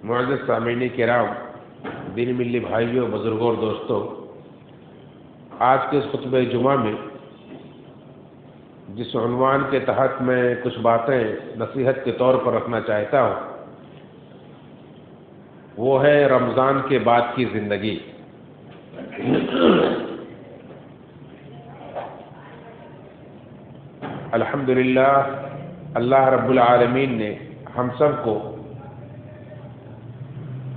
معزز سامعین کرام، دین ملی بھائیوں، بزرگوں اور دوستوں، آج کے اس خطبہ جمعہ میں جس عنوان کے تحت میں کچھ باتیں نصیحت کے طور پر رکھنا چاہتا ہوں وہ ہے رمضان کے بعد کی زندگی۔ الحمدللہ اللہ رب العالمین نے ہم سب کو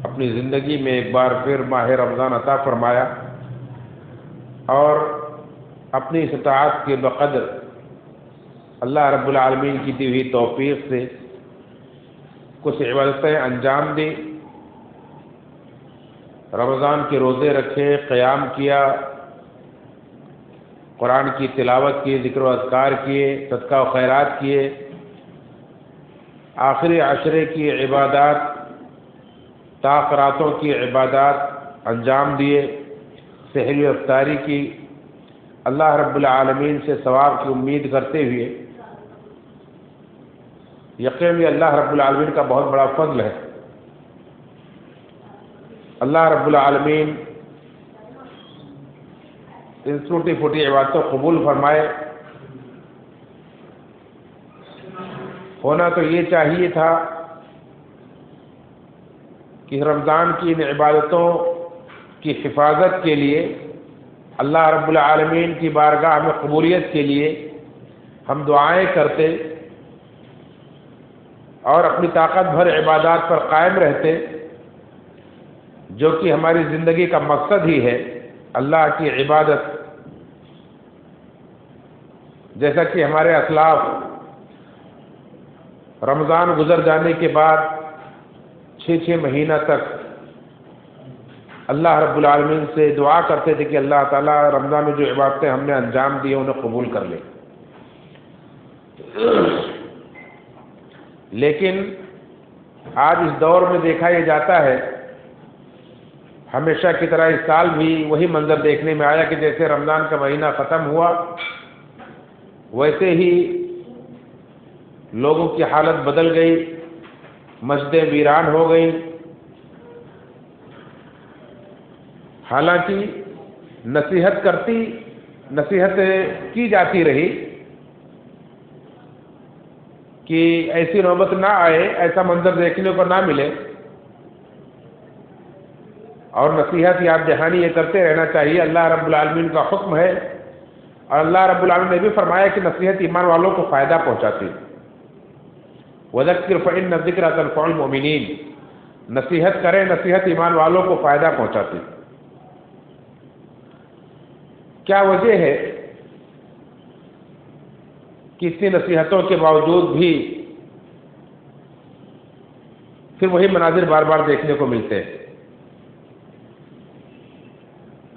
اپنی زندگی میں ایک بار پھر ماہ رمضان عطا فرمایا اور اپنی استطاعت کے بقدر اللہ رب العالمین کی دی ہوئی توفیق سے کچھ عبادتیں انجام دی، رمضان کے روزے رکھے، قیام کیا، قرآن کی تلاوت کی، ذکر و اذکار کیے، صدقہ و خیرات کیے، آخری عشرے کی عبادات، تاخراتوں کی عبادات انجام دیے، سحری و افطاری کی، اللہ رب العالمین سے ثواب کی امید کرتے ہوئے۔ یقیناً یہ اللہ رب العالمین کا بہت بڑا فضل ہے۔ اللہ رب العالمین ان ٹوٹی پھوٹی عبادتوں کو قبول فرمائے۔ ہونا تو یہ چاہیے تھا کہ رمضان کی ان عبادتوں کی حفاظت کے لیے اللہ رب العالمین کی بارگاہ میں قبولیت کے لیے ہم دعائیں کرتے اور اپنی طاقت بھر عبادات پر قائم رہتے، جو کہ ہماری زندگی کا مقصد ہی ہے، اللہ کی عبادت۔ جیسا کہ ہمارے اسلاف رمضان گزر جانے کے بعد 6 مہینہ تک اللہ رب العالمین سے دعا کرتے تھے کہ اللہ تعالیٰ رمضان میں جو عبادتیں ہم نے انجام دی انہیں قبول کر لے۔ لیکن آج اس دور میں دیکھا یہ جاتا ہے، ہمیشہ کی طرح اس سال بھی وہی منظر دیکھنے میں آیا کہ جیسے رمضان کا مہینہ ختم ہوا ویسے ہی لوگوں کی حالت بدل گئی، مسجدیں ویران ہو گئیں۔ حالانکہ نصیحت کی جاتی رہی کہ ایسی نوبت نہ آئے، ایسا منظر دیکھنے کو نہ ملے، اور نصیحت یاد دہانی یہ کرتے رہنا چاہیے۔ اللہ رب العالمین کا حکم ہے اور اللہ رب العالمین نے بھی فرمایا کہ نصیحت ایمان والوں کو فائدہ پہنچاتی۔ وَذَكِّرْ فَإِنَّ الذِّكْرَىٰ تَنفَعُ الْمُؤْمِنِينَ، نصیحت کریں، نصیحت ایمان والوں کو فائدہ پہنچاتی۔ کیا وجہ ہے کہ اتنی نصیحتوں کے باوجود بھی پھر وہی مناظر بار بار دیکھنے کو ملتے ہیں؟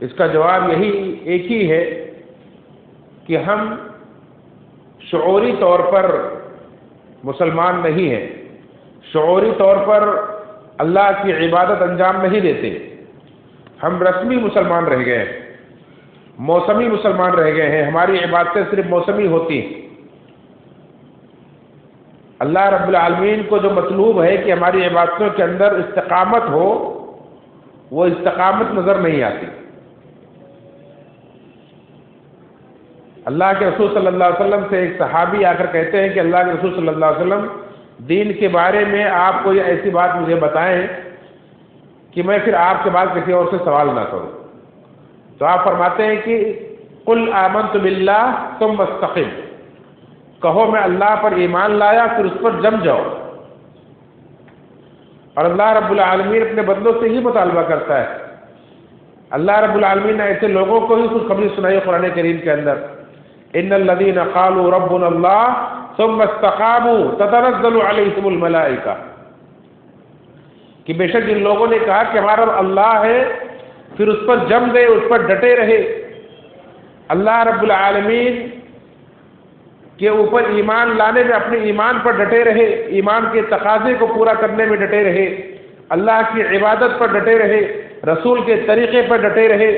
اس کا جواب یہی ایک ہی ہے کہ ہم شعوری طور پر مسلمان نہیں ہیں، شعوری طور پر اللہ کی عبادت انجام نہیں دیتے، ہم رسمی مسلمان رہ گئے ہیں، موسمی مسلمان رہ گئے ہیں، ہماری عبادتیں صرف موسمی ہوتی ہیں۔ اللہ رب العالمین کو جو مطلوب ہے کہ ہماری عبادتوں کے اندر استقامت ہو، وہ استقامت نظر نہیں آتی۔ اللہ کے رسول صلی اللہ علیہ وسلم سے ایک صحابی آ کر کہتے ہیں کہ اللہ کے رسول صلی اللہ علیہ وسلم، دین کے بارے میں آپ کوئی ایسی بات مجھے بتائیں کہ میں پھر آپ کے بعد کسی اور سے سوال نہ کروں۔ تو آپ فرماتے ہیں کہ قل آمنت باللہ ثم استقم، کہو میں اللہ پر ایمان لایا پھر اس پر جم جاؤ۔ اور اللہ رب العالمین اپنے بندوں سے ہی مطالبہ کرتا ہے۔ اللہ رب العالمین نے ایسے لوگوں کو ہی خوشخبری سنائی قرآن کریم کے اندر، ان الذین قالوا ربنا اللہ ثم استقاموا تتنزل علیہم الملائکہ، کہ بے شک جن لوگوں نے کہا کہ ہمارا رب اللہ ہے پھر اس پر جم گئے، اس پر ڈٹے رہے، اللہ رب العالمین کے اوپر ایمان لانے میں اپنے ایمان پر ڈٹے رہے، ایمان کے تقاضے کو پورا کرنے میں ڈٹے رہے، اللہ کی عبادت پر ڈٹے رہے، رسول کے طریقے پر ڈٹے رہے،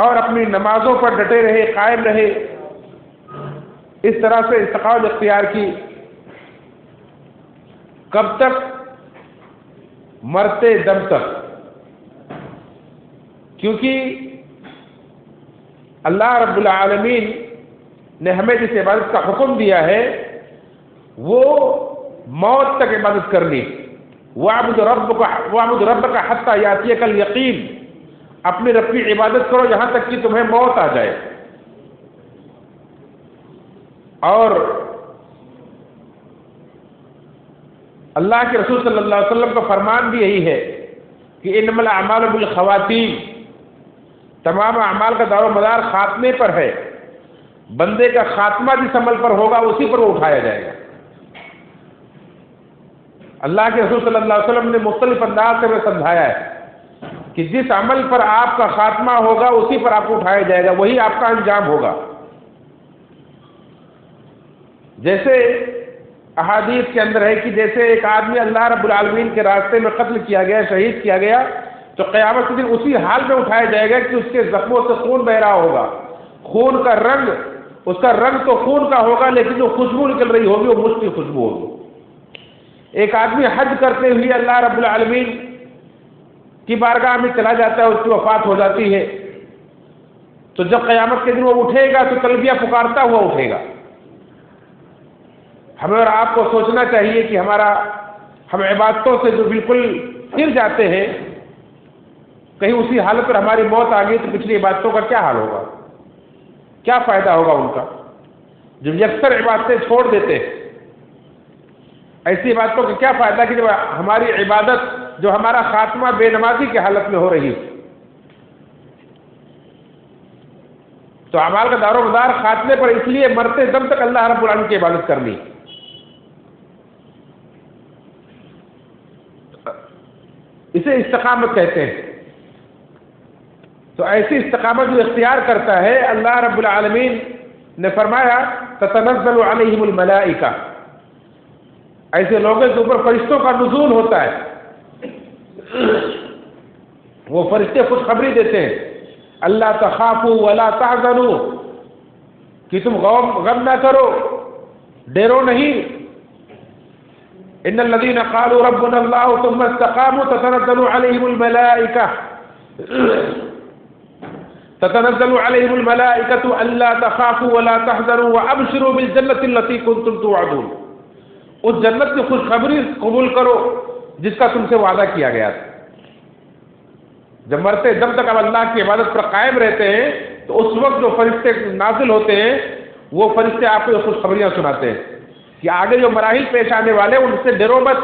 اور اپنی نمازوں پر ڈٹے رہے، قائم رہے، اس طرح سے استقامت اختیار کی۔ کب تک؟ مرتے دم تک، کیونکہ اللہ رب العالمین نے ہمیں جس عبادت کا حکم دیا ہے وہ موت تک عبادت کرنی. وَاعْبُدْ رَبَّكَ حَتَّى يَأْتِيَكَ الْيَقِينُ، اپنے رب کی عبادت کرو یہاں تک کہ تمہیں موت آ جائے. اور اللہ کے رسول صلی اللہ علیہ وسلم کا فرمان بھی یہی ہے کہ انما الاعمال بالخواتیم، تمام اعمال کا دار و مدار خاتمے پر ہے. بندے کا خاتمہ جس عمل پر ہوگا اسی پر وہ اٹھایا جائے گا. اللہ کے رسول صلی اللہ علیہ وسلم نے مختلف انداز سے ہمیں سمجھایا ہے کہ جس عمل پر آپ کا خاتمہ ہوگا اسی پر آپ کو اٹھایا جائے گا، وہی آپ کا انجام ہوگا. جیسے احادیث کے اندر ہے کہ جیسے ایک آدمی اللہ رب العالمین کے راستے میں قتل کیا گیا، شہید کیا گیا، تو قیامت کے دن اسی حال میں اٹھایا جائے گا کہ اس کے زخموں سے خون بہ رہا ہوگا. خون کا رنگ، اس کا رنگ تو خون کا ہوگا لیکن جو خوشبو نکل رہی ہوگی وہ مشک کی خوشبو ہوگی. ایک آدمی حج کرتے ہوئے اللہ رب العالمین کی بارگاہ میں چلا جاتا ہے، اس کی وفات ہو جاتی ہے، تو جب قیامت کے دن وہ اٹھے گا تو تلبیہ پکارتا ہوا اٹھے گا. ہمیں اور آپ کو سوچنا چاہیے کہ ہم عبادتوں سے جو بالکل گر جاتے ہیں، کہیں اسی حالت پر ہماری موت آ گئی تو پچھلی عبادتوں کا کیا حال ہوگا، کیا فائدہ ہوگا ان کا. جب یکسر عبادتیں چھوڑ دیتے ہیں، ایسی عبادتوں کا کیا فائدہ کہ جب ہماری عبادت جو ہمارا خاتمہ بے نمازی کی حالت میں ہو رہی ہے. تو اعمال کا دار و مدار خاتمے پر، اس لیے مرتے دم تک اللہ رب العالمین کی عبادت کرنی. اسے استقامت کہتے ہیں. تو ایسی استقامت جو اختیار کرتا ہے، اللہ رب العالمین نے فرمایا تتنزل علیہم الملائکہ، ایسے لوگوں کے اوپر فرشتوں کا نزول ہوتا ہے. وہ فرشتے خوشخبری دیتے ہیں اللہ تخافوا ولا تحزنوا، کہ تم غم نہ کرو، ڈرو نہیں. ان الذين قالوا ربنا الله ثم استقاموا تتنزل عليهم الملائكة ألا تخافوا ولا تحزنوا وأبشروا بالجنة التي كنتم توعدون. اس جنت کی خوشخبری قبول کرو جس کا تم سے وعدہ کیا گیا تھا. جب مرتے دم تک اب اللہ کی عبادت پر قائم رہتے ہیں تو اس وقت جو فرشتے نازل ہوتے ہیں وہ فرشتے آپ کو خوشخبریاں سناتے ہیں کہ آگے جو مراحل پیش آنے والے ان سے ڈرو مت،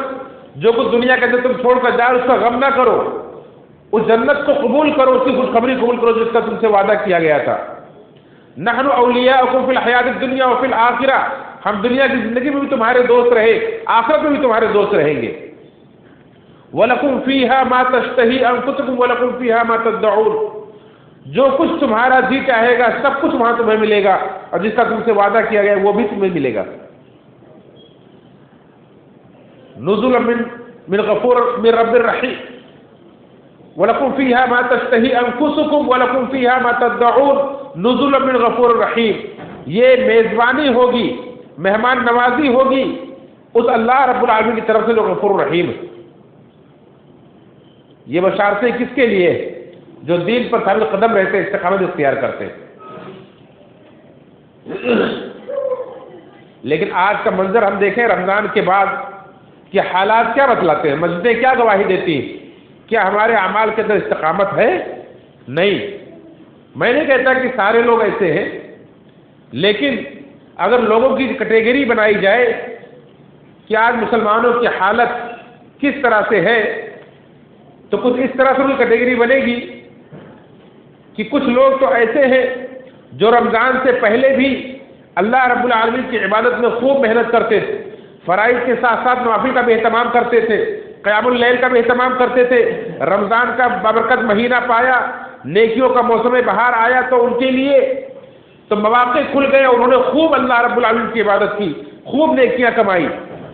جو کچھ دنیا کے اندر تم چھوڑ کر جاؤ اس کا غم نہ کرو، اس جنت کو قبول کرو، اس کی خوشخبری قبول کرو جس کا تم سے وعدہ کیا گیا تھا. نحن اولیاءکم فی الحیات الدنیا وفی الآخرہ، ہم دنیا کی زندگی میں بھی تمہارے دوست رہے، آخرت میں بھی تمہارے دوست رہیں گے. وَلَكُمْ فِيهَا مَا تَشْتَهِي أَنفُسُكُمْ وَلَكُمْ فِيهَا مَا تَدَّعُونَ، جو کچھ تمہارا جی چاہے گا سب کچھ وہاں تمہیں ملے گا، اور جس کا تم سے وعدہ کیا گیا وہ بھی تمہیں ملے گا. نزلا من غفور من رب الرحیم وَلَكُمْ فِيهَا مَا تَشْتَهِي أَنفُسُكُمْ وَلَكُمْ فِيهَا مَا تَدَّعُونَ نُزُلًا مِّن غَفُورٍ رَحِيمٍ. یہ میزبانی ہوگی، مہمان نوازی ہوگی اس اللہ رب العالمین کی طرف سے جو غفور رحیم ہے. یہ بشارتیں کس کے لیے؟ جو دین پر ثابت قدم رہتے، استقامت اختیار کرتے. لیکن آج کا منظر ہم دیکھیں رمضان کے بعد کہ حالات کیا بتلاتے ہیں، مسجدیں کیا گواہی دیتی ہیں؟ کیا ہمارے اعمال کے اندر استقامت ہے؟ نہیں. میں نہیں کہتا کہ سارے لوگ ایسے ہیں، لیکن اگر لوگوں کی کیٹیگری بنائی جائے کہ آج مسلمانوں کی حالت کس طرح سے ہے، تو کچھ اس طرح سے کوئی کیٹیگری بنے گی کہ کچھ لوگ تو ایسے ہیں جو رمضان سے پہلے بھی اللہ رب العالمین کی عبادت میں خوب محنت کرتے تھے، فرائض کے ساتھ ساتھ نوافل کا بھی اہتمام کرتے تھے، قیام اللیل کا بھی اہتمام کرتے تھے. رمضان کا بابرکت مہینہ پایا، نیکیوں کا موسم بہار آیا تو ان کے لیے تو مواقع کھل گئے، انہوں نے خوب اللہ رب العالمین کی عبادت کی، خوب نیکیاں کمائی،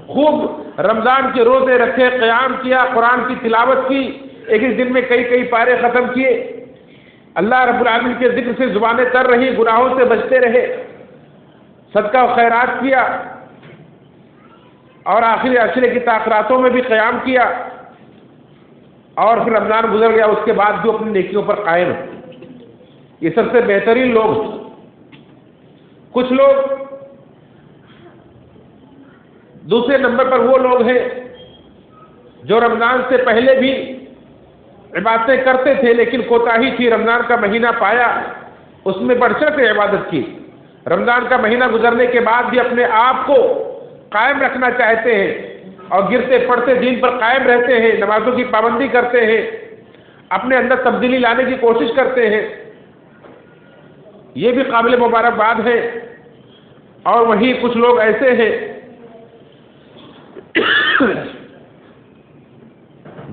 خوب رمضان کے روزے رکھے، قیام کیا، قرآن کی تلاوت کی، ایک ایک دن میں کئی پارے ختم کیے، اللہ رب العالمین کے ذکر سے زبانیں تر رہی، گناہوں سے بچتے رہے، صدقہ و خیرات کیا، اور آخری عشرے کی تاخیراتوں میں بھی قیام کیا. اور پھر رمضان گزر گیا، اس کے بعد جو اپنی نیکیوں پر قائم ہے، یہ سب سے بہترین لوگ ہیں۔ کچھ لوگ دوسرے نمبر پر وہ لوگ ہیں جو رمضان سے پہلے بھی عبادتیں کرتے تھے لیکن کوتاہی تھی، رمضان کا مہینہ پایا اس میں بڑھ چڑھ کے عبادت کی، رمضان کا مہینہ گزرنے کے بعد بھی اپنے آپ کو قائم رکھنا چاہتے ہیں اور گرتے پڑتے دین پر قائم رہتے ہیں، نمازوں کی پابندی کرتے ہیں، اپنے اندر تبدیلی لانے کی کوشش کرتے ہیں، یہ بھی قابل مبارکباد ہے۔ اور وہیں کچھ لوگ ایسے ہیں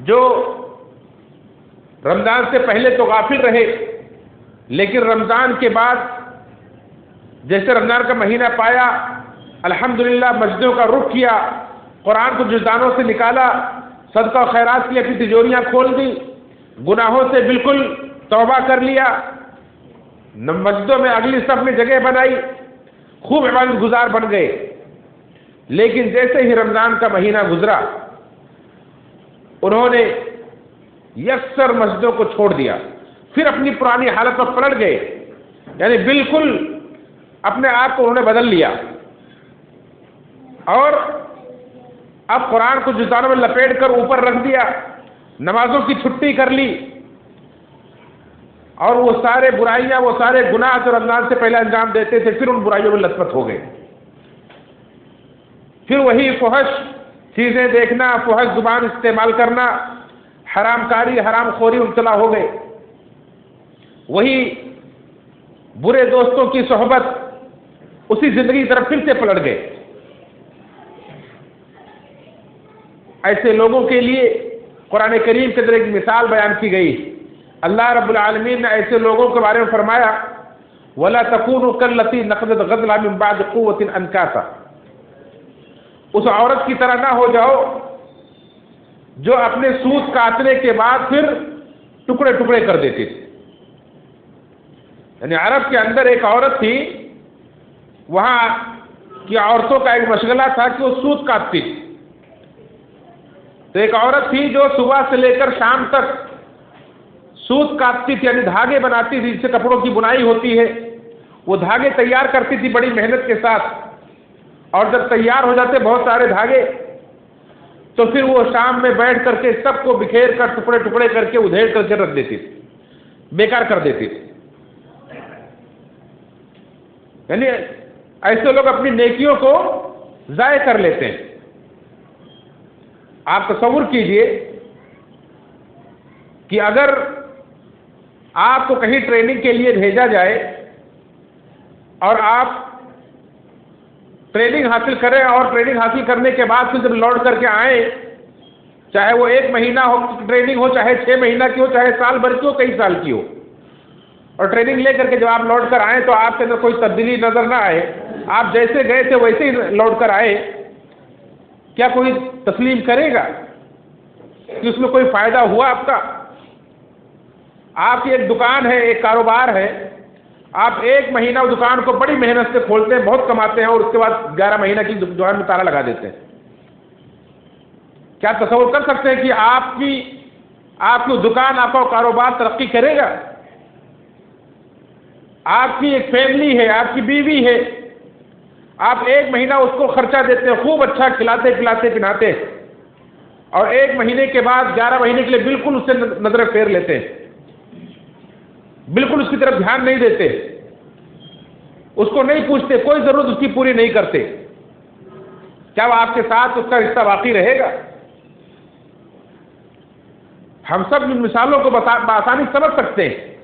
جو رمضان سے پہلے تو غافل رہے لیکن رمضان کے بعد جیسے رمضان کا مہینہ پایا الحمدللہ مسجدوں کا رخ کیا، قرآن کو جزدانوں سے نکالا، صدقہ و خیرات کی اپنی تجوریاں کھول دی، گناہوں سے بالکل توبہ کر لیا، مسجدوں میں اگلی صف میں جگہ بنائی، خوب عبادت گزار بن گئے۔ لیکن جیسے ہی رمضان کا مہینہ گزرا انہوں نے یکسر مسجدوں کو چھوڑ دیا، پھر اپنی پرانی حالت پر پلٹ گئے، یعنی بالکل اپنے آپ کو انہوں نے بدل لیا اور اب قرآن کو جزدانوں میں لپیٹ کر اوپر رکھ دیا، نمازوں کی چھٹی کر لی، اور وہ سارے برائیاں، وہ سارے گناہ جو رمضان سے پہلے انجام دیتے تھے پھر ان برائیوں میں لت پت ہو گئے، پھر وہی فحش چیزیں دیکھنا، فحش زبان استعمال کرنا، حرام کاری، حرام خوری مبتلا ہو گئے، وہی برے دوستوں کی صحبت، اسی زندگی کی طرف پھر سے پلٹ گئے۔ ایسے لوگوں کے لیے قرآن کریم کے اندر ایک مثال بیان کی گئی، اللہ رب العالمین نے ایسے لوگوں کے بارے میں فرمایا وَلَا تَكُونُوا كَالَّتِي نَقَضَتْ غَزْلَهَا مِن بَعْدِ قُوَّةٍ أَنْكَاثًا، اس عورت کی طرح نہ ہو جاؤ جو اپنے سوت کاٹنے کے بعد پھر ٹکڑے ٹکڑے کر دیتی تھی۔ یعنی عرب کے اندر ایک عورت تھی، وہاں کی عورتوں کا ایک مشغلہ تھا کہ وہ سوت کاٹتی تھی، تو ایک عورت تھی جو صبح سے لے کر شام تک سوت کاٹتی تھی، یعنی دھاگے بناتی تھی، جس سے کپڑوں کی بنائی ہوتی ہے، وہ دھاگے تیار کرتی تھی بڑی محنت کے ساتھ، اور جب تیار ہو جاتے بہت سارے دھاگے تو پھر وہ شام میں بیٹھ کر کے سب کو بکھیر کر ٹکڑے ٹکڑے کر کے ادھیڑ کر کے رکھ دیتی تھی، بیکار کر دیتی تھی۔ یعنی ایسے لوگ اپنی نیکیوں کو ضائع کر لیتے ہیں۔ آپ تصور کیجئے کہ اگر آپ کو کہیں ٹریننگ کے لیے بھیجا جائے اور آپ ٹریننگ حاصل کریں، اور ٹریننگ حاصل کرنے کے بعد پھر جب لوٹ کر کے آئیں، چاہے وہ 1 مہینہ ہو ٹریننگ ہو، چاہے 6 مہینہ کی ہو، چاہے سال بھر کی ہو، کئی سال کی ہو، اور ٹریننگ لے کر کے جب آپ لوٹ کر آئیں تو آپ کے اندر کوئی تبدیلی نظر نہ آئے، آپ جیسے گئے تھے ویسے ہی لوٹ کر آئے، کیا کوئی تسلیم کرے گا کہ اس میں کوئی فائدہ ہوا آپ کا؟ آپ کی ایک دکان ہے، ایک کاروبار ہے، آپ 1 مہینہ اس دکان کو بڑی محنت سے کھولتے ہیں، بہت کماتے ہیں، اور اس کے بعد 11 مہینہ کی دکان میں تالا لگا دیتے ہیں۔ کیا تصور کر سکتے ہیں کہ آپ کی دکان، آپ کا کاروبار ترقی کرے گا؟ آپ کی ایک فیملی ہے، آپ کی بیوی ہے، آپ 1 مہینہ اس کو خرچہ دیتے ہیں، خوب اچھا کھلاتے پلاتے پہناتے ہیں، اور 1 مہینے کے بعد 11 مہینے کے لیے بالکل اس سے نظر پھیر لیتے ہیں، بالکل اس کی طرف دھیان نہیں دیتے، اس کو نہیں پوچھتے، کوئی ضرورت اس کی پوری نہیں کرتے۔ کیا وہ آپ کے ساتھ اس کا رشتہ باقی رہے گا؟ ہم سب ان مثالوں کو بآسانی سمجھ سکتے ہیں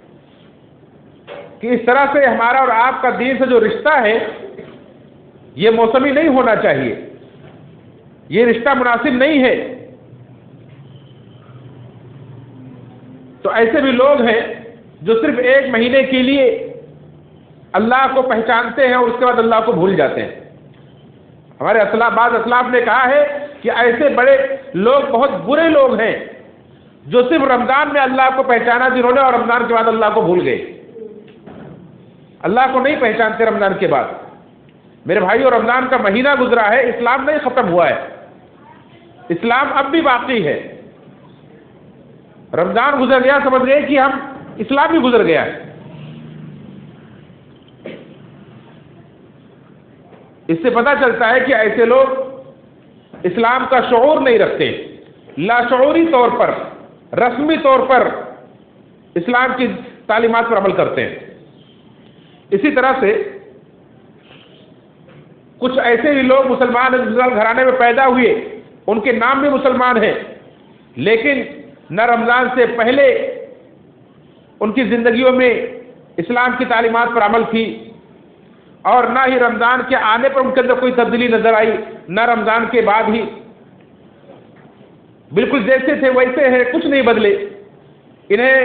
کہ اس طرح سے ہمارا اور آپ کا دین سے جو رشتہ ہے یہ موسمی نہیں ہونا چاہیے، یہ رشتہ مناسب نہیں ہے۔ تو ایسے بھی لوگ ہیں جو صرف 1 مہینے کے لیے اللہ کو پہچانتے ہیں اور اس کے بعد اللہ کو بھول جاتے ہیں۔ ہمارے بعض اسلاف نے کہا ہے کہ ایسے بڑے لوگ بہت برے لوگ ہیں جو صرف رمضان میں اللہ کو پہچانا جنہوں نے، اور رمضان کے بعد اللہ کو بھول گئے، اللہ کو نہیں پہچانتے رمضان کے بعد۔ میرے بھائیو، رمضان کا مہینہ گزرا ہے، اسلام نہیں ختم ہوا ہے، اسلام اب بھی باقی ہے۔ رمضان گزر گیا، سمجھ گئے کہ ہم اسلام ہی گزر گیا ہے۔ اس سے پتہ چلتا ہے کہ ایسے لوگ اسلام کا شعور نہیں رکھتے، لاشعوری طور پر، رسمی طور پر اسلام کی تعلیمات پر عمل کرتے ہیں۔ اسی طرح سے کچھ ایسے بھی لوگ مسلمان گھرانے میں پیدا ہوئے، ان کے نام بھی مسلمان ہیں، لیکن نہ رمضان سے پہلے ان کی زندگیوں میں اسلام کی تعلیمات پر عمل تھی، اور نہ ہی رمضان کے آنے پر ان کے اندر کوئی تبدیلی نظر آئی، نہ رمضان کے بعد ہی بالکل جیسے تھے ویسے ہیں، کچھ نہیں بدلے۔ انہیں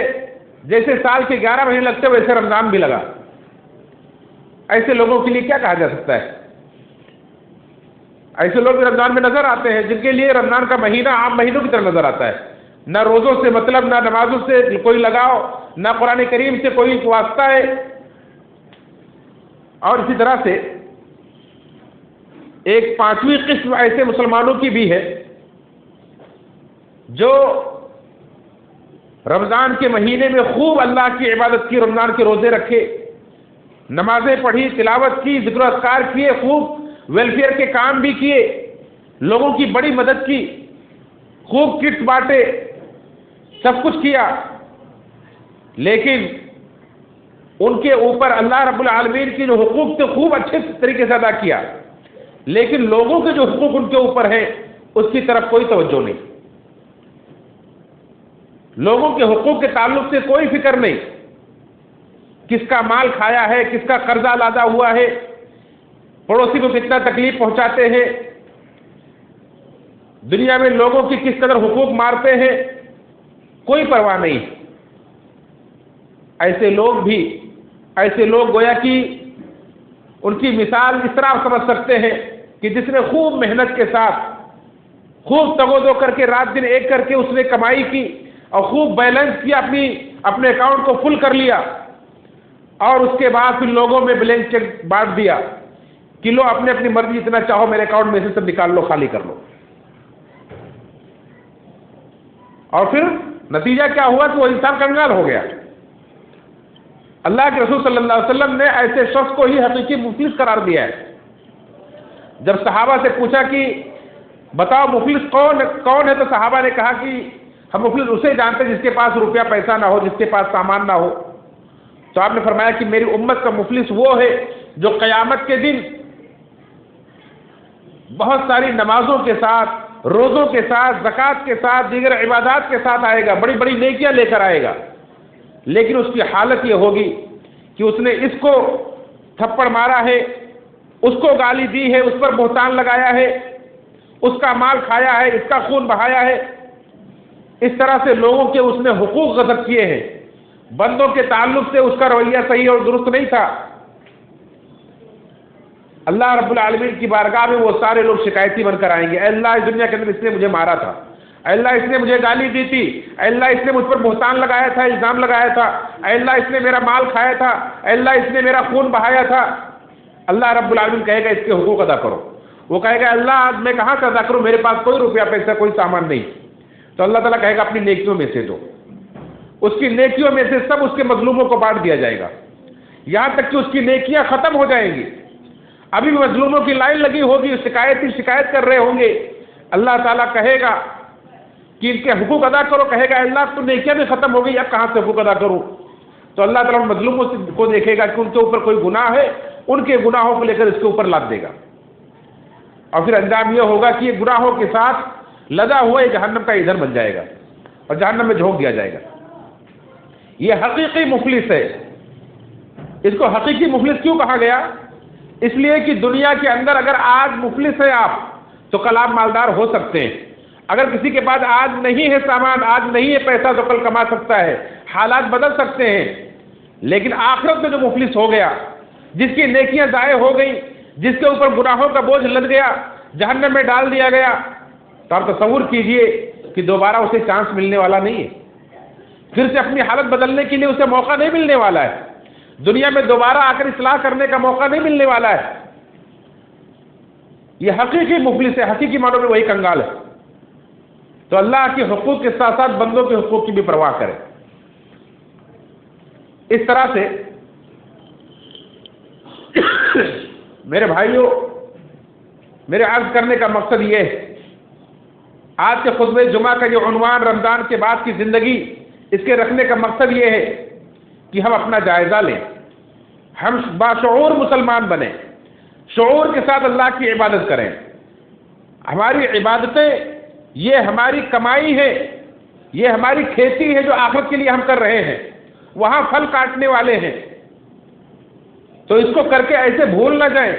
جیسے سال کے 11 مہینے لگتے ویسے رمضان بھی لگا۔ ایسے لوگوں کے لیے کیا کہا جا سکتا ہے؟ ایسے لوگ رمضان میں نظر آتے ہیں جن کے لیے رمضان کا مہینہ عام مہینوں کی طرح نظر آتا ہے، نہ روزوں سے مطلب، نہ نمازوں سے کوئی لگاؤ، نہ قرآن کریم سے کوئی واسطہ ہے۔ اور اسی طرح سے ایک 5ویں قسم ایسے مسلمانوں کی بھی ہے جو رمضان کے مہینے میں خوب اللہ کی عبادت کی، رمضان کے روزے رکھے، نمازیں پڑھی، تلاوت کی، ذکر و اذکار کیے، خوب ویلفیئر کے کام بھی کیے، لوگوں کی بڑی مدد کی، خوب کٹس بانٹے، سب کچھ کیا، لیکن ان کے اوپر اللہ رب العالمین کی جو حقوق تھے خوب اچھے طریقے سے ادا کیا، لیکن لوگوں کے جو حقوق ان کے اوپر ہیں اس کی طرف کوئی توجہ نہیں، لوگوں کے حقوق کے تعلق سے کوئی فکر نہیں، کس کا مال کھایا ہے، کس کا قرضہ لادا ہوا ہے، پڑوسی کو کتنا تکلیف پہنچاتے ہیں، دنیا میں لوگوں کی کس قدر حقوق مارتے ہیں، کوئی پرواہ نہیں۔ ایسے لوگ گویا کہ ان کی مثال اس طرح سمجھ سکتے ہیں کہ جس نے خوب محنت کے ساتھ، خوب تگ و دو کر کے، رات دن ایک کر کے اس نے کمائی کی اور خوب بیلنس کیا، اپنے اکاؤنٹ کو فل کر لیا، اور اس کے بعد پھر لوگوں میں بلینک چیک بانٹ دیا کہ لو اپنے اپنی مرضی جتنا چاہو میرے اکاؤنٹ میں سے سب نکال لو، خالی کر لو۔ اور پھر نتیجہ کیا ہوا کہ وہ انسان کنگال ہو گیا۔ اللہ کے رسول صلی اللہ علیہ وسلم نے ایسے شخص کو ہی حقیقی مفلس قرار دیا ہے۔ جب صحابہ سے پوچھا کہ بتاؤ مفلس کون ہے، تو صحابہ نے کہا کہ ہم مفلس اسے جانتے جس کے پاس روپیہ پیسہ نہ ہو، جس کے پاس سامان نہ ہو۔ تو آپ نے فرمایا کہ میری امت کا مفلس وہ ہے جو قیامت کے دن بہت ساری نمازوں کے ساتھ، روزوں کے ساتھ، زکوٰۃ کے ساتھ، دیگر عبادات کے ساتھ آئے گا، بڑی بڑی نیکیاں لے کر آئے گا، لیکن اس کی حالت یہ ہوگی کہ اس نے اس کو تھپڑ مارا ہے، اس کو گالی دی ہے، اس پر بہتان لگایا ہے، اس کا مال کھایا ہے، اس کا خون بہایا ہے، اس طرح سے لوگوں کے اس نے حقوق غصب کیے ہیں، بندوں کے تعلق سے اس کا رویہ صحیح اور درست نہیں تھا۔ اللہ رب العالمین کی بارگاہ میں وہ سارے لوگ شکایتی بن کر آئیں گے، اے اللہ اس دنیا کے اندر اس نے مجھے مارا تھا، اے اللہ اس نے مجھے گالی دی تھی، اے اللہ اس نے مجھ پر بہتان لگایا تھا، الزام لگایا تھا، اے اللہ اس نے میرا مال کھایا تھا، اے اللہ اس نے میرا خون بہایا تھا۔ اللہ رب العالمین کہے گا اس کے حقوق ادا کرو۔ وہ کہے گا اللہ آج میں کہاں سے ادا کروں، میرے پاس کوئی روپیہ پیسہ کوئی سامان نہیں۔ تو اللہ تعالیٰ کہے گا اپنی نیکیوں میں سے دو، اس کی نیکیوں میں سے سب اس کے مظلوموں کو بانٹ دیا جائے گا، یہاں تک کہ اس کی نیکیاں ختم ہو جائیں گی۔ ابھی بھی مظلوموں کی لائن لگی ہوگی، شکایت کر رہے ہوں گے، اللہ تعالیٰ کہے گا کہ ان کے حقوق ادا کرو، کہے گا اللہ تو نیکیاں بھی ختم ہو گئی، اب کہاں سے حقوق ادا کروں؟ تو اللہ تعالیٰ مظلوموں کو دیکھے گا کہ ان کے اوپر کوئی گناہ ہے، ان کے گناہوں کو لے کر اس کے اوپر لاد دے گا، اور پھر انجام یہ ہوگا کہ یہ گناہوں کے ساتھ لدا ہوا یہ جہنم کا ایندھن بن جائے گا اور جہنم میں جھونک دیا جائے گا۔ یہ حقیقی مفلس ہے۔ اس کو حقیقی مفلس کیوں کہا گیا؟ اس لیے کہ دنیا کے اندر اگر آج مفلس ہے آپ تو کل آپ مالدار ہو سکتے ہیں، اگر کسی کے پاس آج نہیں ہے سامان، آج نہیں ہے پیسہ تو کل کما سکتا ہے، حالات بدل سکتے ہیں، لیکن آخرت میں جو مفلس ہو گیا، جس کی نیکیاں ضائع ہو گئی، جس کے اوپر گناہوں کا بوجھ لد گیا، جہنم میں ڈال دیا گیا، تو آپ تصور کیجئے کہ دوبارہ اسے چانس ملنے والا نہیں ہے، پھر سے اپنی حالت بدلنے کے لیے اسے موقع نہیں ملنے والا ہے، دنیا میں دوبارہ آ کر اصلاح کرنے کا موقع نہیں ملنے والا ہے۔ یہ حقیقی مفلس ہے، حقیقی معنوں میں وہی کنگال ہے۔ تو اللہ کے حقوق کے ساتھ ساتھ بندوں کے حقوق کی بھی پرواہ کرے۔ اس طرح سے میرے بھائیوں، میرے عرض کرنے کا مقصد یہ ہے، آج کے خطبہ جمعہ کا یہ عنوان رمضان کے بعد کی زندگی، اس کے رکھنے کا مقصد یہ ہے کہ ہم اپنا جائزہ لیں، ہم باشعور مسلمان بنیں، شعور کے ساتھ اللہ کی عبادت کریں۔ ہماری عبادتیں یہ ہماری کمائی ہے، یہ ہماری کھیتی ہے جو آخرت کے لیے ہم کر رہے ہیں، وہاں پھل کاٹنے والے ہیں، تو اس کو کر کے ایسے بھول نہ جائیں۔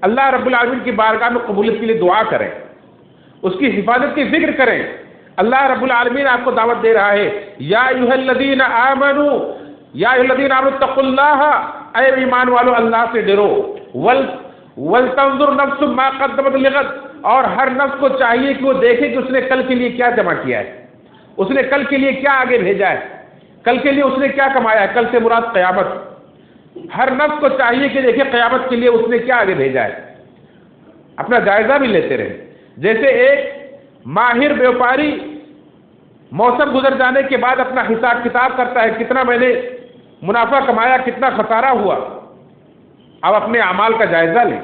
اللہ رب العالمین کی بارگاہ میں قبولیت کے لیے دعا کریں، اس کی حفاظت کی ذکر کریں۔ اللہ رب العالمین آپ کو دعوت دے رہا ہے، یا ایھا الذین آمنوا، یا ایھا الذین آمنوا اتقوا اللہ، اے ایمان والو اللہ سے ڈرو، ولتنظر نفس ما قدمت لغد، اور ہر نفس کو چاہیے کہ وہ دیکھے کہ اس نے کل کے لیے کیا جمع کیا ہے، اس نے کل کے لیے کیا آگے بھیجا ہے، کل کے لیے اس نے کیا کمایا ہے۔ کل سے مراد قیامت۔ ہر نفس کو چاہیے کہ دیکھے قیامت کے لیے اس نے کیا آگے بھیجا ہے، اپنا جائزہ بھی لیتے رہے۔ جیسے ایک ماہر بیوپاری موسم گزر جانے کے بعد اپنا حساب کتاب کرتا ہے، کتنا میں نے منافع کمایا، کتنا خسارہ ہوا۔ اب اپنے اعمال کا جائزہ لیں،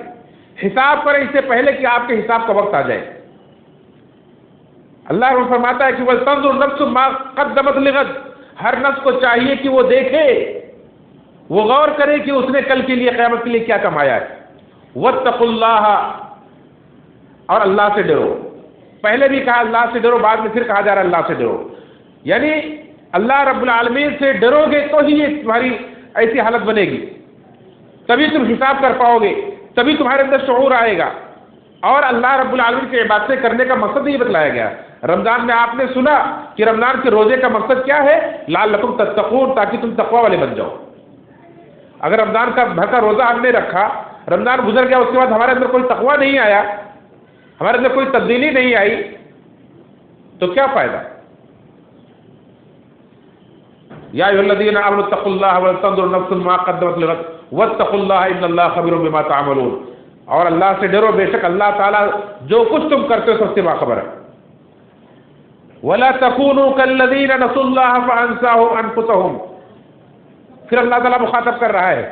حساب کریں اس سے پہلے کہ آپ کے حساب کا وقت آ جائے۔ اللہ فرماتا ہے کہ وَلْتَنظُرْ نَفْسٌ مَا قَدَّمَتْ لِغَدٍ، ہر نفس کو چاہیے کہ وہ دیکھے، وہ غور کرے کہ اس نے کل کے لیے قیامت کے لیے کیا کمایا ہے۔ وَاتَّقُوا اللَّهَ، اور اللہ سے ڈرو۔ پہلے بھی کہا اللہ سے ڈرو، بعد میں پھر کہا جا رہا ہے اللہ سے ڈرو، یعنی اللہ رب العالمین سے ڈرو گے تو ہی یہ تمہاری ایسی حالت بنے گی، تبھی تم حساب کر پاؤ گے، تبھی تمہارے اندر شعور آئے گا۔ اور اللہ رب العالمین کی عبادتیں کرنے کا مقصد یہ بتلایا گیا۔ رمضان میں آپ نے سنا کہ رمضان کے روزے کا مقصد کیا ہے؟ لعلکم تتقون، تاکہ تم تقوی والے بن جاؤ۔ اگر رمضان کا بھر کا روزہ ہم نے رکھا، رمضان گزر گیا، اس کے بعد ہمارے اندر کوئی تقوی نہیں آیا، ہمارے اندر کوئی تبدیلی نہیں آئی، تو کیا فائدہ؟ یا ایھا الذین آمنوا اتقوا اللہ ولتنظر نفس ما قدمت لغد واتقوا اللہ ان اللہ خبیر بما تعملون، اور اللہ سے ڈرو، بے شک اللہ تعالیٰ جو کچھ تم کرتے ہو سب سے باخبر ہے۔ ولا تکونوا کالذین نسوا اللہ فانساهم انفسهم، پھر اللہ تعالیٰ مخاطب کر رہا ہے،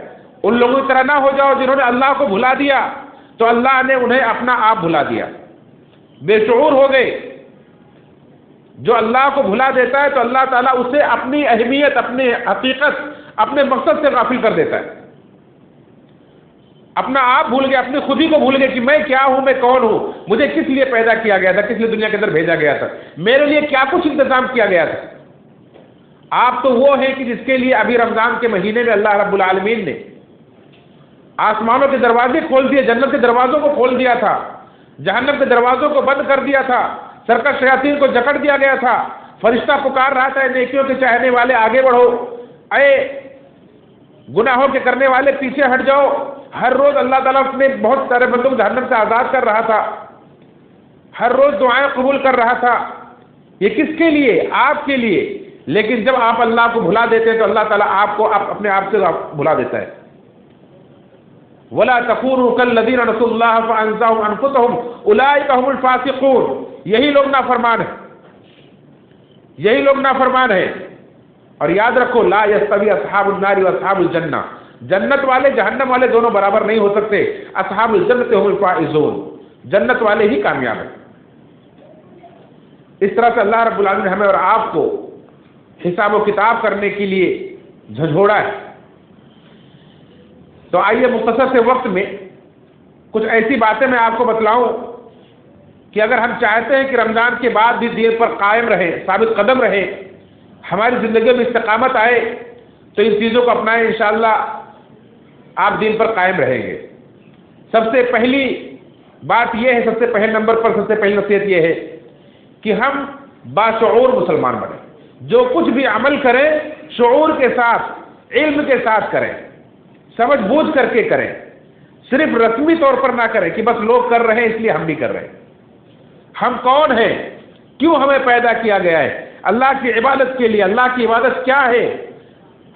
ان لوگوں کی طرح نہ ہو جاؤ جنہوں نے اللہ کو بھلا دیا تو اللہ نے انہیں اپنا آپ بھلا دیا، بے شعور ہو گئے۔ جو اللہ کو بھلا دیتا ہے تو اللہ تعالیٰ اسے اپنی اہمیت، اپنی حقیقت، اپنے مقصد سے غافل کر دیتا ہے۔ اپنا آپ بھول گئے، اپنی خودی کو بھول گئے کہ میں کیا ہوں، میں کون ہوں، مجھے کس لیے پیدا کیا گیا تھا، کس لیے دنیا کے اندر بھیجا گیا تھا، میرے لیے کیا کچھ انتظام کیا گیا تھا۔ آپ تو وہ ہیں کہ جس کے لیے ابھی رمضان کے مہینے میں اللہ رب العالمین نے آسمانوں کے دروازے کھول دیے، جنت کے دروازوں کو کھول دیا تھا، جہنم کے دروازوں کو بند کر دیا تھا، سرکش شیاطین کو جکڑ دیا گیا تھا، فرشتہ پکار رہا تھا، نیکیوں کے چاہنے والے آگے بڑھو، اے گناہوں کے کرنے والے پیچھے ہٹ جاؤ۔ ہر روز اللہ تعالیٰ اپنے بہت سارے بندوں کو جہنم سے آزاد کر رہا تھا، ہر روز دعائیں قبول کر رہا تھا۔ یہ کس کے لیے؟ آپ کے لیے۔ لیکن جب آپ اللہ کو بھلا دیتے ہیں تو اللہ تعالیٰ آپ کو اپنے آپ سے بھلا دیتا ہے۔ وَلَا تَكُونُوا كَالَّذِينَ نَسُوا اللَّهَ فَأَنسَاهُمْ أَنفُسَهُمْ أُولَٰئِكَ هُمُ الْفَاسِقُونَ، یہی لوگ نافرمان ہیں، یہی لوگ نافرمان ہیں۔ اور یاد رکھو، لا يستوي اصحاب النار واصحاب الجنہ، جنت والے جہنم والے دونوں برابر نہیں ہو سکتے۔ اصحاب الجنت هم الفائزون، جنت والے ہی کامیاب ہیں۔ اس طرح سے اللہ رب العالمین نے ہمیں اور آپ کو حساب و کتاب کرنے کے لیے جھنجھوڑا ہے۔ تو آئیے مختصر سے وقت میں کچھ ایسی باتیں میں آپ کو بتلاؤں کہ اگر ہم چاہتے ہیں کہ رمضان کے بعد بھی دین پر قائم رہے، ثابت قدم رہے، ہماری زندگی میں استقامت آئے، تو ان چیزوں کو اپنائیں، انشاءاللہ آپ دین پر قائم رہیں گے۔ سب سے پہلی بات یہ ہے، سب سے پہلے نمبر پر سب سے پہلی نصیحت یہ ہے کہ ہم باشعور مسلمان بنیں۔ جو کچھ بھی عمل کریں شعور کے ساتھ، علم کے ساتھ کریں، سمجھ بوجھ کر کے کریں، صرف رسمی طور پر نہ کریں کہ بس لوگ کر رہے ہیں اس لیے ہم بھی کر رہے ہیں۔ ہم کون ہیں؟ کیوں ہمیں پیدا کیا گیا ہے؟ اللہ کی عبادت کے لیے۔ اللہ کی عبادت کیا ہے؟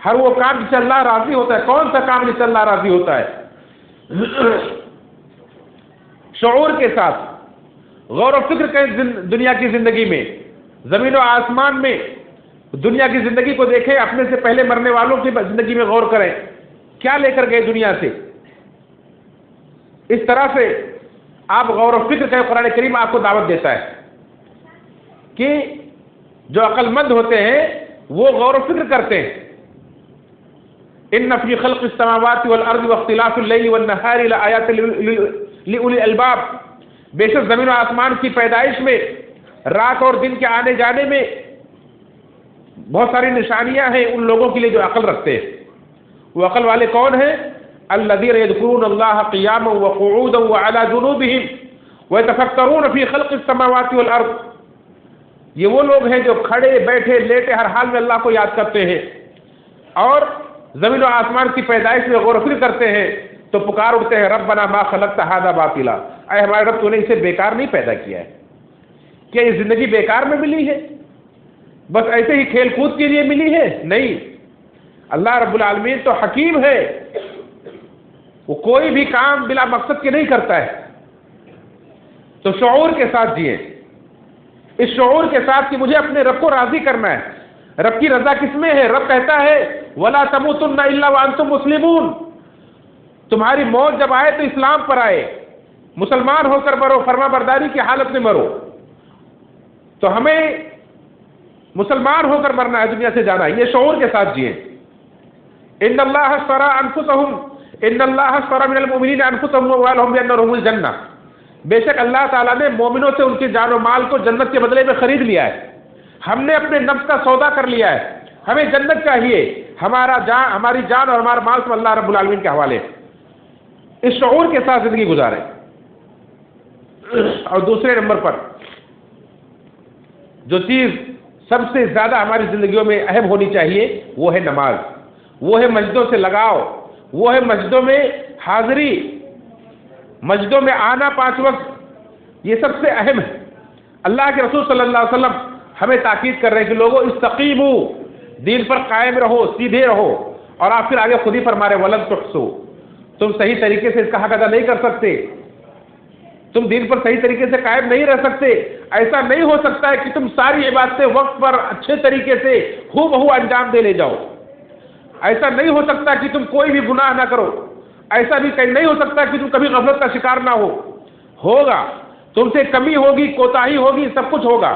ہر وہ کام جس سے اللہ راضی ہوتا ہے۔ کون سا کام جس سے اللہ راضی ہوتا ہے؟ شعور کے ساتھ غور و فکر کریں دنیا کی زندگی میں زمین و آسمان میں دنیا کی زندگی کو دیکھیں، اپنے سے پہلے مرنے والوں کی زندگی میں غور کریں، کیا لے کر گئے دنیا سے. اس طرح سے آپ غور و فکر کریں. قرآن کریم آپ کو دعوت دیتا ہے کہ جو عقل مند ہوتے ہیں وہ غور و فکر کرتے ہیں. ان فی خلق السماوات والارض واختلاف اللیل والنہار لآیات لأولی الالباب، بے شک زمین و آسمان کی پیدائش میں، رات اور دن کے آنے جانے میں بہت ساری نشانیاں ہیں ان لوگوں کے لیے جو عقل رکھتے ہیں. وہ عقل والے کون ہیں؟ الذین یذکرون اللہ قیاما وقعودا وعلی جنوبہم ویتفکرون فی خلق السماوات والارض. یہ وہ لوگ ہیں جو کھڑے بیٹھے لیٹے ہر حال میں اللہ کو یاد کرتے ہیں اور زمین و آسمان کی پیدائش میں غور و فکر کرتے ہیں تو پکار اٹھتے ہیں ربنا ما خلقت ھذا باطلا، اے ہمارے رب تو نے اسے بیکار نہیں پیدا کیا ہے. کیا یہ زندگی بیکار میں ملی ہے؟ بس ایسے ہی کھیل کود کے لیے ملی ہے؟ نہیں، اللہ رب العالمین تو حکیم ہے، وہ کوئی بھی کام بلا مقصد کے نہیں کرتا ہے. تو شعور کے ساتھ جیے، اس شعور کے ساتھ کہ مجھے اپنے رب کو راضی کرنا ہے. رب کی رضا کس میں ہے؟ رب کہتا ہے وَلَا تَمُوتُنَّ إِلَّا وَأَنْتُمْ مُسْلِمُونَ، تمہاری موت جب آئے تو اسلام پر آئے، مسلمان ہو کر مرو، فرما برداری کی حالت میں مرو. تو ہمیں مسلمان ہو کر مرنا ہے، دنیا سے جانا ہے. یہ شعور کے ساتھ جیے. ان اللہ اشترى انفسهم ان اللہ اشترى من المؤمنین انفسهم واموالهم بان لهم الجنہ، بے شک اللہ تعالیٰ نے مومنوں سے ان کی جان و مال کو جنت کے بدلے میں خرید لیا ہے. ہم نے اپنے نفس کا سودا کر لیا ہے، ہمیں جنت چاہیے. ہماری جان اور ہمارا مال تو اللہ رب العالمین کے حوالے. اس شعور کے ساتھ زندگی گزاریں. اور دوسرے نمبر پر جو چیز سب سے زیادہ ہماری زندگیوں میں اہم ہونی چاہیے وہ ہے نماز، وہ ہے مسجدوں سے لگاؤ، وہ ہے مسجدوں میں حاضری، مسجدوں میں آنا 5 وقت. یہ سب سے اہم ہے. اللہ کے رسول صلی اللہ علیہ وسلم ہمیں تاکید کر رہے ہیں کہ لوگوں استقیموا، دین پر قائم رہو، سیدھے رہو. اور آپ پھر آگے خود ہی فرما رہے ولن تحصوا، تم صحیح طریقے سے اس کا حق ادا نہیں کر سکتے، تم دین پر صحیح طریقے سے قائم نہیں رہ سکتے. ایسا نہیں ہو سکتا ہے کہ تم ساری عبادتیں وقت پر اچھے طریقے سے ہو بہو انجام دے لے جاؤ. ایسا نہیں ہو سکتا کہ تم کوئی بھی گناہ نہ کرو. ایسا بھی نہیں ہو سکتا کہ تم کبھی غفلت کا شکار نہ ہو. ہوگا، تم سے کمی ہوگی، کوتاہی ہوگی، سب کچھ ہوگا،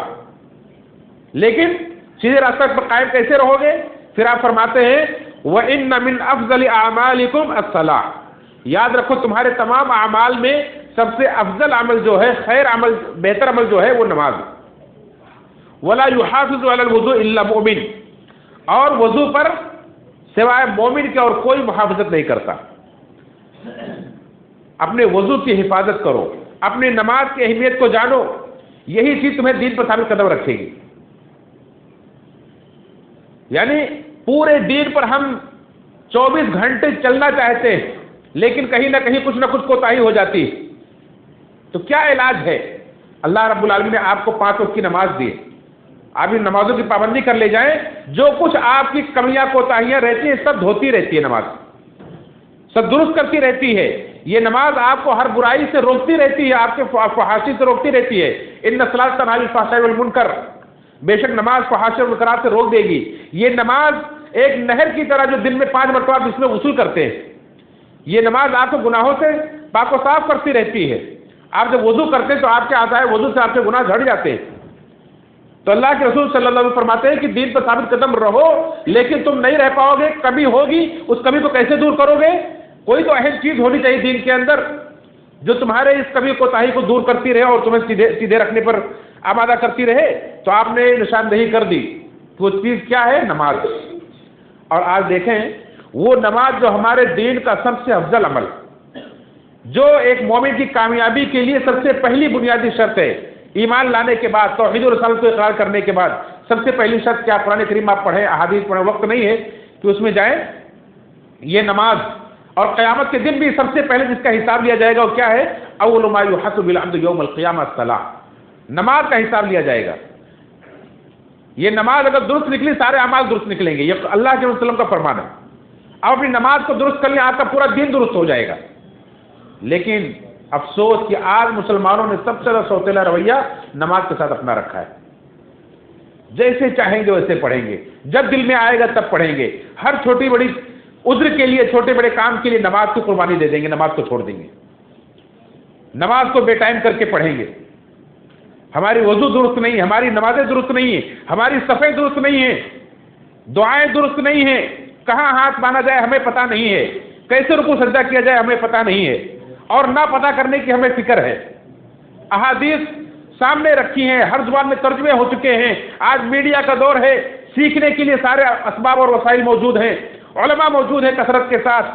لیکن سیدھے راستہ پر قائم کیسے رہو گے؟ پھر آپ فرماتے ہیں وَإِنَّ مِنْ أَفْضَلِ أَعْمَالِكُمْ الصَّلَاةُ، یاد رکھو تمہارے تمام اعمال میں سب سے افضل عمل جو ہے، خیر عمل، بہتر عمل جو ہے وہ نماز. وَلَا يُحَافِظُ عَلَى الْوُضُوءِ إِلَّا مُؤْمِنٌ، اور وضو پر سوائے مومن کے اور کوئی محافظت نہیں کرتا. اپنے وضو کی حفاظت کرو، اپنی نماز کی اہمیت کو جانو، یہی چیز تمہیں دین پر ثابت قدم رکھے گی. یعنی پورے دین پر ہم 24 گھنٹے چلنا چاہتے ہیں لیکن کہیں نہ کہیں کچھ نہ کچھ کوتاہی ہو جاتی ہے. تو کیا علاج ہے؟ اللہ رب العالمین نے آپ کو 5 وقت کی نماز دی. آپ ان نمازوں کی پابندی کر لے جائیں، جو کچھ آپ کی کمیاں کوتاہیاں رہتی ہیں سب دھوتی رہتی ہے نماز، سب درست کرتی رہتی ہے. یہ نماز آپ کو ہر برائی سے روکتی رہتی ہے، آپ کے فحاشی سے روکتی رہتی ہے. ان الصلاۃ تنہی عن الفحشاء والمنکر، بے شک نماز فحاشی اور منکرات سے روک دے گی. یہ نماز ایک نہر کی طرح جو دن میں 5 مرتبہ آپ اس میں غسل کرتے ہیں، یہ نماز آپ کو گناہوں سے پاک و صاف کرتی رہتی ہے. آپ جب وضو کرتے ہیں تو آپ کے اعضاء وضو سے آپ کے گناہ جھڑ جاتے ہیں. تو اللہ کے رسول صلی اللہ علیہ وسلم فرماتے ہیں کہ دین پر ثابت قدم رہو، لیکن تم نہیں رہ پاؤ گے، کمی ہوگی. اس کمی کو کیسے دور کرو گے؟ کوئی تو اہم چیز ہونی چاہیے دین کے اندر جو تمہارے اس کمی کوتاہی کو دور کرتی رہے اور تمہیں سیدھے رکھنے پر آمادہ کرتی رہے. تو آپ نے نشاندہی کر دی. وہ چیز کیا ہے؟ نماز. اور آج دیکھیں وہ نماز جو ہمارے دین کا سب سے افضل عمل، جو ایک مومن کی کامیابی کے لیے سب سے پہلی بنیادی شرط ہے. ایمان لانے کے بعد، توحید و رسالت کو اقرار کرنے کے بعد سب سے پہلی شرط کیا؟ قرآن کریم آپ پڑھیں، احادیث پڑھیں، وقت نہیں ہے کہ اس میں جائیں. یہ نماز. اور قیامت کے دن بھی سب سے پہلے جس کا حساب لیا جائے گا وہ کیا ہے؟ اول ما یحاسب العبد یوم القیامہ الصلاۃ، نماز کا حساب لیا جائے گا. یہ نماز اگر درست نکلی سارے اعمال درست نکلیں گے، یہ اللہ کے وسلم کا فرمان ہے. آپ اپنی نماز کو درست کر لیں، آپ کا پورا دین درست ہو جائے گا. لیکن افسوس کہ آج مسلمانوں نے سب سے زیادہ سوتیلا رویہ نماز کے ساتھ اپنا رکھا ہے. جیسے چاہیں گے ویسے پڑھیں گے، جب دل میں آئے گا تب پڑھیں گے، ہر چھوٹی بڑی عذر کے لیے، چھوٹے بڑے کام کے لیے نماز کی قربانی دے دیں گے، نماز کو چھوڑ دیں گے، نماز کو بے ٹائم کر کے پڑھیں گے۔ ہماری وضو درست نہیں، ہماری نمازیں درست نہیں ہیں، ہماری صفیں درست نہیں ہیں، دعائیں درست نہیں ہیں، کہاں ہاتھ باندھا جائے ہمیں پتہ نہیں ہے، کیسے رکوع سجدہ کیا جائے ہمیں پتہ نہیں ہے، اور نہ پتہ کرنے کی ہمیں فکر ہے۔ احادیث سامنے رکھی ہیں، ہر زبان میں ترجمے ہو چکے ہیں، آج میڈیا کا دور ہے، سیکھنے کے لیے سارے اسباب اور وسائل موجود ہیں، علماء موجود ہیں کثرت کے ساتھ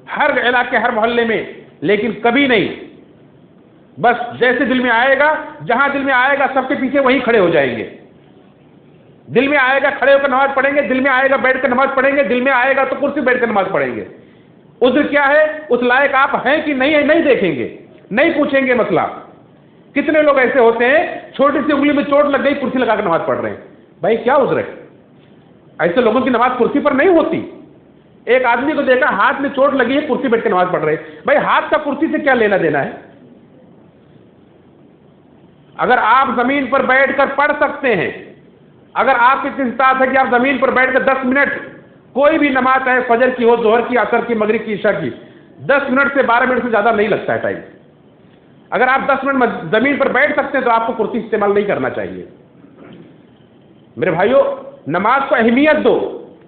ہر علاقے ہر محلے میں، لیکن کبھی نہیں، بس جیسے دل میں آئے گا، جہاں دل میں آئے گا سب کے پیچھے وہیں کھڑے ہو جائیں گے، دل میں آئے گا کھڑے ہو کر نماز پڑھیں گے، دل میں آئے گا بیٹھ کر نماز پڑھیں گے، دل میں آئے گا تو کرسی بیٹھ کر نماز پڑھیں گے۔ عذر کیا ہے، اس لائق آپ ہیں کہ نہیں ہے نہیں دیکھیں گے، نہیں پوچھیں گے مسئلہ۔ کتنے لوگ ایسے ہوتے ہیں چھوٹی سی انگلی میں چوٹ لگ گئی کرسی لگا کر نماز پڑھ رہے ہیں، بھائی کیا عذر ہے؟ ایسے لوگوں کی نماز کرسی پر نہیں ہوتی۔ ایک آدمی کو دیکھا ہاتھ میں چوٹ لگی ہے، کرسی بیٹھ کے نماز پڑھ رہے ہیں، بھائی ہاتھ کا کرسی سے کیا لینا دینا ہے؟ اگر آپ زمین پر بیٹھ کر پڑھ سکتے ہیں، اگر آپ کی استطاعت ہے کہ آپ زمین پر بیٹھ کر 10 منٹ کوئی بھی نماز ہے، فجر کی ہو، ظہر کی، عصر کی، مغرب کی، عشاء کی، 10 منٹ سے 12 منٹ سے زیادہ نہیں لگتا ہے ٹائم، اگر آپ 10 منٹ زمین پر بیٹھ سکتے ہیں تو آپ کو کرسی استعمال نہیں کرنا چاہیے۔ میرے بھائیو، نماز کو اہمیت دو،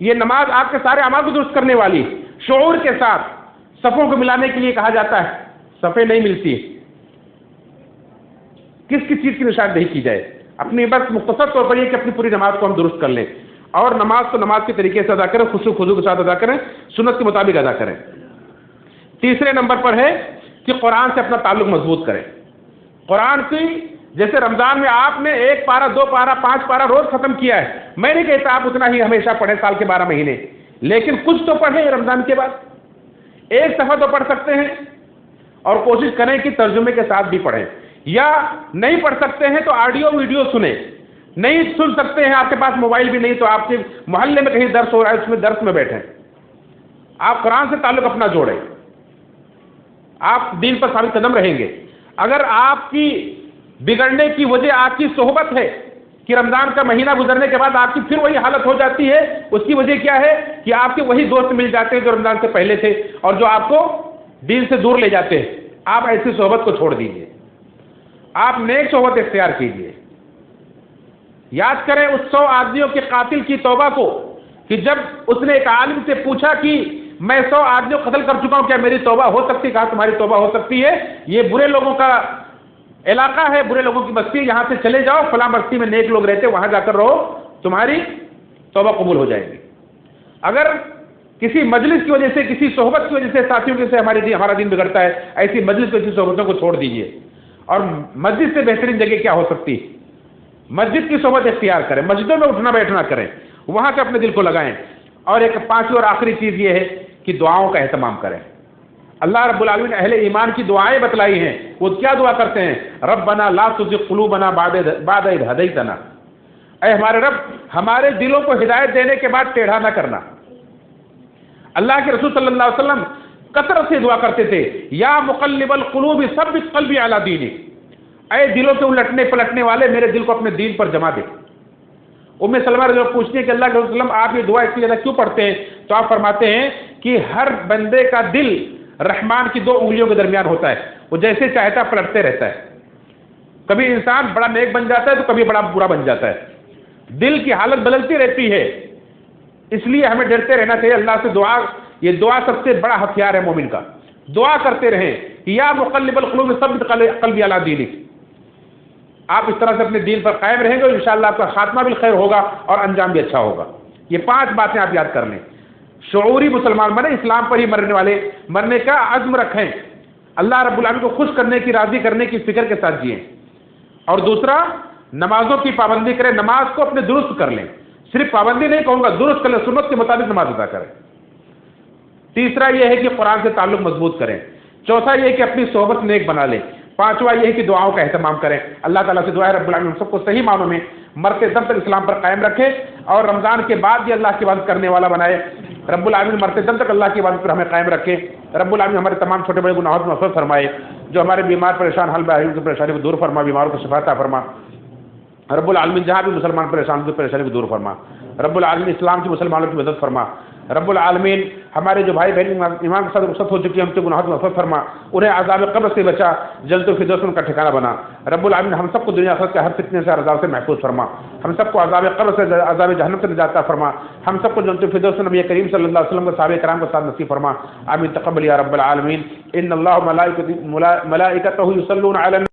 یہ نماز آپ کے سارے اعمال کو درست کرنے والی، شعور کے ساتھ صفوں کو ملانے کے لیے کہا جاتا ہے، صفیں نہیں ملتی، کس کس چیز کی نشاندہی کی جائے؟ اپنی بس مختصر طور پر یہ کہ اپنی پوری نماز کو ہم درست کر لیں، اور نماز کو نماز کے طریقے سے ادا کریں، خشوع خضوع کے ساتھ ادا کریں، سنت کے مطابق ادا کریں۔ تیسرے نمبر پر ہے کہ قرآن سے اپنا تعلق مضبوط کریں۔ قرآن کی جیسے رمضان میں آپ نے 1 پارہ 2 پارہ 5 پارہ روز ختم کیا ہے، میں نہیں کہتا آپ اتنا ہی ہمیشہ پڑھیں سال کے 12 مہینے، لیکن کچھ تو پڑھیں رمضان کے بعد، ایک صفحہ تو پڑھ سکتے ہیں، اور کوشش کریں کہ ترجمے کے ساتھ بھی پڑھیں، یا نہیں پڑھ سکتے ہیں تو آڈیو ویڈیو سنیں، نہیں سن سکتے ہیں آپ کے پاس موبائل بھی نہیں تو آپ کے محلے میں کہیں درس ہو رہا ہے اس میں درس میں بیٹھیں، آپ قرآن سے تعلق اپنا جوڑیں، آپ دین پر ثابت قدم رہیں گے۔ اگر آپ کی بگڑنے کی وجہ آپ کی صحبت ہے کہ رمضان کا مہینہ گزرنے کے بعد آپ کی پھر وہی حالت ہو جاتی ہے، اس کی وجہ کیا ہے کہ آپ کے وہی دوست مل جاتے ہیں جو رمضان سے پہلے تھے اور جو آپ کو دین سے دور لے جاتے ہیں، آپ ایسی صحبت کو چھوڑ دیجیے، آپ نیک صحبت اختیار کیجیے۔ یاد کریں اس 100 آدمیوں کے قاتل کی توبہ کو کہ جب اس نے ایک عالم سے پوچھا کہ میں 100 آدمیوں کو قتل کر چکا ہوں، کیا میری توبہ ہو سکتی ہے؟ کہا تمہاری توبہ ہو سکتی ہے، یہ برے لوگوں کا علاقہ ہے، برے لوگوں کی بستی، یہاں سے چلے جاؤ، فلاں بستی میں نیک لوگ رہتے، وہاں جا کر رہو، تمہاری توبہ قبول ہو جائے گی۔ اگر کسی مجلس کی وجہ سے، کسی صحبت کی وجہ سے، ساتھیوں کی وجہ سے ہمارا دین بگڑتا ہے، ایسی مجلس کو، ایسی صحبتوں کو چھوڑ دیجیے۔ اور مسجد سے بہترین جگہ کیا ہو سکتی؟ مسجد کی صحبت اختیار کریں، مسجدوں میں اٹھنا بیٹھنا کریں، وہاں سے اپنے دل کو لگائیں۔ اور ایک پانچویں اور آخری چیز یہ ہے کہ دعاؤں کا اہتمام کریں۔ اللہ رب العالمین نے اہل ایمان کی دعائیں بتلائی ہیں، وہ کیا دعا کرتے ہیں؟ ربنا لا تزغ قلوبنا بعد اذ ہدیتنا، اے ہمارے رب ہمارے دلوں کو ہدایت دینے کے بعد ٹیڑھا نہ کرنا۔ اللہ کے رسول صلی اللہ علیہ وسلم کثرت سے دعا کرتے تھے، یا مقلب القلوب ثبت قلبی علی دینک، اے دلوں کے الٹنے پلٹنے والے میرے دل کو اپنے دین پر جما دے۔ ام سلمہ رضی اللہ عنہا پوچھتی ہے کہ اللہ کے رسول صلی اللہ علیہ وسلم آپ یہ دعا اتنی زیادہ کیوں پڑھتے ہیں؟ تو آپ فرماتے ہیں کہ ہر بندے کا دل رحمان کی 2 انگلیوں کے درمیان ہوتا ہے، وہ جیسے چاہتا پلٹتے رہتا ہے، کبھی انسان بڑا نیک بن جاتا ہے تو کبھی بڑا برا بن جاتا ہے، دل کی حالت بدلتی رہتی ہے، اس لیے ہمیں ڈرتے رہنا چاہیے اللہ سے۔ دعا، یہ دعا سب سے بڑا ہتھیار ہے مومن کا، دعا کرتے رہیں یا مقلب القلوب ثبت قلبی علی دینک، آپ اس طرح سے اپنے دین پر قائم رہیں گے اور انشاءاللہ آپ کا خاتمہ بھی خیر ہوگا اور انجام بھی اچھا ہوگا۔ یہ 5 باتیں آپ یاد کر لیں۔ شعوری مسلمان بنے، اسلام پر ہی مرنے کا عزم رکھیں، اللہ رب العالمین کو خوش کرنے کی، راضی کرنے کی فکر کے ساتھ جئیں۔ اور دوسرا، نمازوں کی پابندی کریں، نماز کو اپنے درست کر لیں، صرف پابندی نہیں کہوں گا، درست کر لیں، سنت کے مطابق نماز ادا کریں۔ تیسرا یہ ہے کہ قرآن سے تعلق مضبوط کریں۔ چوتھا یہ ہے کہ اپنی صحبت نیک بنا لیں۔ پانچواں یہ ہے کہ دعاؤں کا اہتمام کریں۔ اللہ تعالیٰ سے دعا ہے رب العالمین ہم سب کو صحیح معنوں میں مرتے دم تک اسلام پر قائم رکھے اور رمضان کے بعد بھی اللہ کی عبادت کرنے والا بنائے۔ رب العالمین مرتے دم تک اللہ کی عبادت پر ہمیں قائم رکھے۔ رب العالمین ہمارے تمام چھوٹے بڑے گناہوں کو مغفرت فرمائے، جو ہمارے بیمار پریشان حال میں آئے ان کی پریشانی کو دور فرما، بیماروں کو شفا عطا فرما۔ رب العالمین جہاں بھی مسلمان پریشان ہوتے پریشانی کو دور فرما، رب العالمین اسلام کی مسلمانوں کی مدد فرما، رب العالمین ہمارے جو بھائی بہن ایمان کے ساتھ رخصت ہو چکی ہیں ہم سے گناہوں کی مغفرت فرما، انہیں عذاب قبر سے بچا، جنت الفردوس ان کا ٹھکانہ بنا، رب العالمین ہم سب کو دنیا آخرت کے ہر فتنے سے عذاب سے محفوظ فرما، ہم سب کو عذاب قبر سے عذاب جہنم سے نجات عطا فرما، ہم سب کو جنت الفردوس نبی کریم صلی اللہ علیہ وسلم کے صحابہ کرام کے ساتھ نصیب فرما، آمین تقبل یا رب العالمین۔ ان اللہ ملائکتہ یصلون علی